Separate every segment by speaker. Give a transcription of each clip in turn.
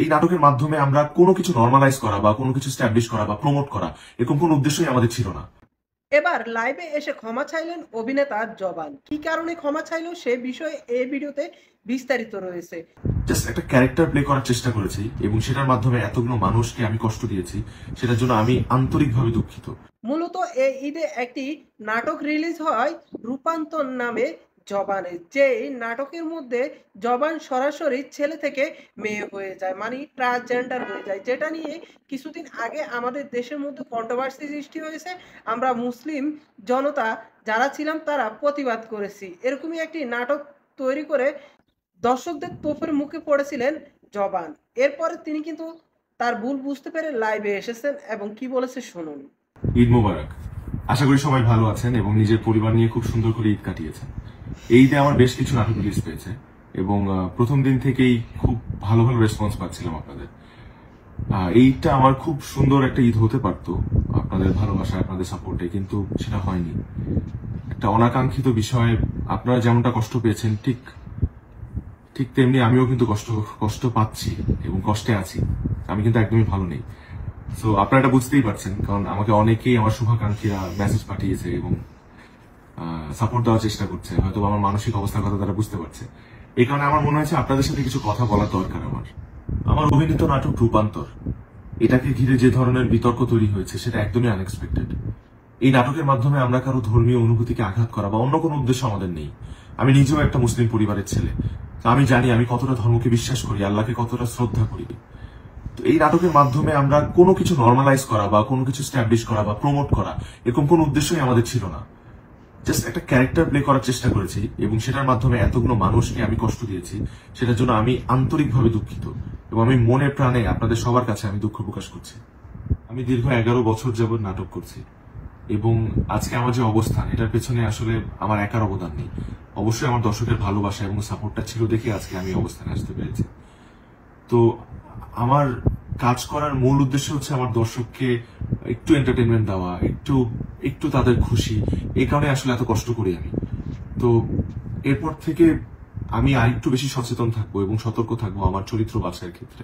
Speaker 1: এই নাটকের মাধ্যমে আমরা কোনো কিছু নর্মালাইজ করা বা কোনো কিছু স্ট্যাবলিশ করা বা প্রমোট করা এরকম কোনো উদ্দেশ্যই আমাদের ছিল না।
Speaker 2: এবার লাইভে এসে ক্ষমা চাইলেন অভিনেতা জবান। কি কারণে ক্ষমা চাইলো সে বিষয়ে এই ভিডিওতে বিস্তারিত রয়েছে।
Speaker 1: জাস্ট একটা ক্যারেক্টার প্লে করার চেষ্টা করেছি এবং সেটার মাধ্যমে এতগুলো মানুষকে আমি কষ্ট দিয়েছি, সেটার জন্য আমি আন্তরিকভাবে দুঃখিত।
Speaker 2: মূলত এই ঈদে একটি নাটক রিলিজ হয় রূপান্তর নামে জবানের, যে নাটকের মধ্যে জবান সরাসরি ছেলে থেকে মেয়ে হয়ে যায়, মানে ট্রান্সজেন্ডার হয়ে যায়, যেটা নিয়ে কিছুদিন আগে আমাদের দেশের মধ্যে কন্ট্রোভার্সি সৃষ্টি হয়েছে। আমরা মুসলিম জনতা যারা ছিলাম তারা প্রতিবাদ করেছি। এরকমই একটি নাটক তৈরি করে দর্শকদের তোপের মুখে পড়েছিলেন জবান। এরপরে তিনি কিন্তু তার ভুল বুঝতে পেরে লাইভে এসেছেন এবং কি বলেছে শুনুন।
Speaker 1: ঈদ মোবারক। আশা করি সবাই ভালো আছেন এবং নিজের পরিবার নিয়ে খুব সুন্দর করে ঈদ কাটিয়েছেন। এই ঈদে আমার বেশ কিছু নাটক রিলিজ পেয়েছে এবং প্রথম দিন থেকেই খুব ভালো ভালো রেসপন্স পাচ্ছিলাম আপনাদের। এই ঈদটা আমার খুব সুন্দর একটা ঈদ হতে পারতো আপনাদের ভালোবাসা, আপনাদের সাপোর্টে, কিন্তু সেটা হয়নি। একটা অনাকাঙ্ক্ষিত বিষয়ে আপনারা যেমনটা কষ্ট পেয়েছেন, ঠিক ঠিক তেমনি আমিও কিন্তু কষ্ট কষ্ট পাচ্ছি এবং কষ্টে আছি। আমি কিন্তু একদমই ভালো নেই। সো আপনারা এটা বুঝতেই পারছেন, কারণ আমাকে অনেকেই আমার শুভাকাঙ্ক্ষীরা মেসেজ পাঠিয়েছে এবং সাপোর্ট দেওয়ার চেষ্টা করছে। হয়তো আমার মানসিক অবস্থার কথা তারা বুঝতে পারছে। এই কারণে আমার মনে হয়েছে আপনাদের সাথে কিছু কথা বলা দরকার। আমার অভিনীত নাটক রূপান্তর, এটাকে ঘিরে যে ধরনের বিতর্ক তৈরি হয়েছে সেটা একদমই আনএক্সপেক্টেড। এই নাটকের মাধ্যমে আমরা কারো ধর্মীয় অনুভূতিকে আঘাত করা বা অন্য কোনো উদ্দেশ্য আমাদের নেই। আমি নিজেও একটা মুসলিম পরিবারের ছেলে, তো আমি জানি আমি কতটা ধর্মকে বিশ্বাস করি, আল্লাহকে কতটা শ্রদ্ধা করি। তো এই নাটকের মাধ্যমে আমরা কোনো কিছু নর্মালাইজ করা বা কোনো কিছু স্ট্যাবলিশ করা বা প্রমোট করা এরকম কোনো উদ্দেশ্যই আমাদের ছিল না। জাস্ট একটা ক্যারেক্টার প্লে করার চেষ্টা করেছি এবং সেটার মাধ্যমে এতগুলো মানুষকে আমি কষ্ট দিয়েছি, সেটার জন্য আমি আন্তরিকভাবে দুঃখিত এবং আমি মনে প্রাণে আপনাদের সবার কাছে আমি দুঃখ প্রকাশ করছি। আমি দীর্ঘ 11 বছর যাবৎ নাটক করছি এবং আজকে আমার যে অবস্থান, এটার পেছনে আসলে আমার একার অবদান নেই। অবশ্যই আমার দর্শকের ভালোবাসা এবং সাপোর্টটা ছিল দেখে আজকে আমি এই অবস্থানে আসতে পেরেছি। তো আমার কাজ করার মূল উদ্দেশ্য হচ্ছে আমার দর্শককে একটু এন্টারটেনমেন্ট দেওয়া, একটু একটু তাদের খুশি। এই কারণে আসলে এত কষ্ট করি আমি। তো এরপর থেকে আমি আরেকটু বেশি সচেতন থাকবো এবং সতর্ক থাকবো আমার চরিত্র বাছাইয়ের ক্ষেত্রে,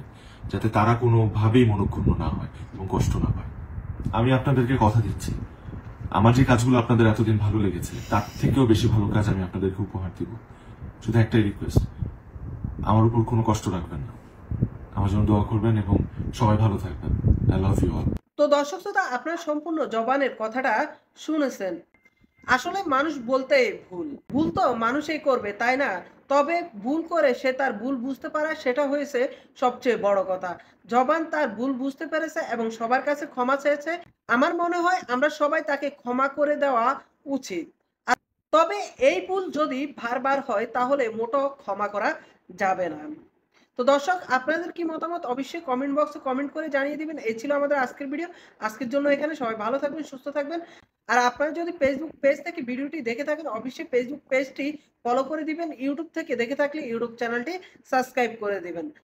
Speaker 1: যাতে তারা কোনোভাবেই মনক্ষুণ্ণ না হয় এবং কষ্ট না পায়। আমি আপনাদেরকে কথা দিচ্ছি, আমার যে কাজগুলো আপনাদের এতদিন ভালো লেগেছে তার থেকেও বেশি ভালো কাজ আমি আপনাদেরকে উপহার দিব। শুধু একটাই রিকোয়েস্ট, আমার উপর কোনো কষ্ট রাখবেন না, আমার জন্য দোয়া করবেন এবং সবাই ভালো থাকবেন। I love you all.
Speaker 2: তো দর্শক শ্রোতা, আপনারা সম্পূর্ণ জবানের কথাটা শুনেছেন। আসলে মানুষ বলতে ভুল ভুল তো মানুষই করবে, তাই না? তবে ভুল করে সে তার ভুল বুঝতে পারা, সেটা হয়েছে সবচেয়ে বড় কথা। জবান তার ভুল বুঝতে পেরেছে এবং সবার কাছে ক্ষমা চেয়েছে। আমার মনে হয় আমরা সবাই তাকে ক্ষমা করে দেওয়া উচিত। তবে এই ভুল যদি বারবার হয় তাহলে মোটো ক্ষমা করা যাবে না। তো দর্শক, আপনাদের কি মতামত অবশ্যই কমেন্ট বক্সে কমেন্ট করে জানিয়ে দিবেন। এই ছিল আমাদের আজকের ভিডিও। আজকের জন্য এখানে, সবাই ভালো থাকবেন, সুস্থ থাকবেন। আর আপনারা যদি ফেসবুক পেজ থেকে ভিডিওটি দেখে থাকেন অবশ্যই ফেসবুক পেজটি ফলো করে দিবেন। ইউটিউব থেকে দেখে থাকলে ইউটিউব চ্যানেলটি সাবস্ক্রাইব করে দিবেন।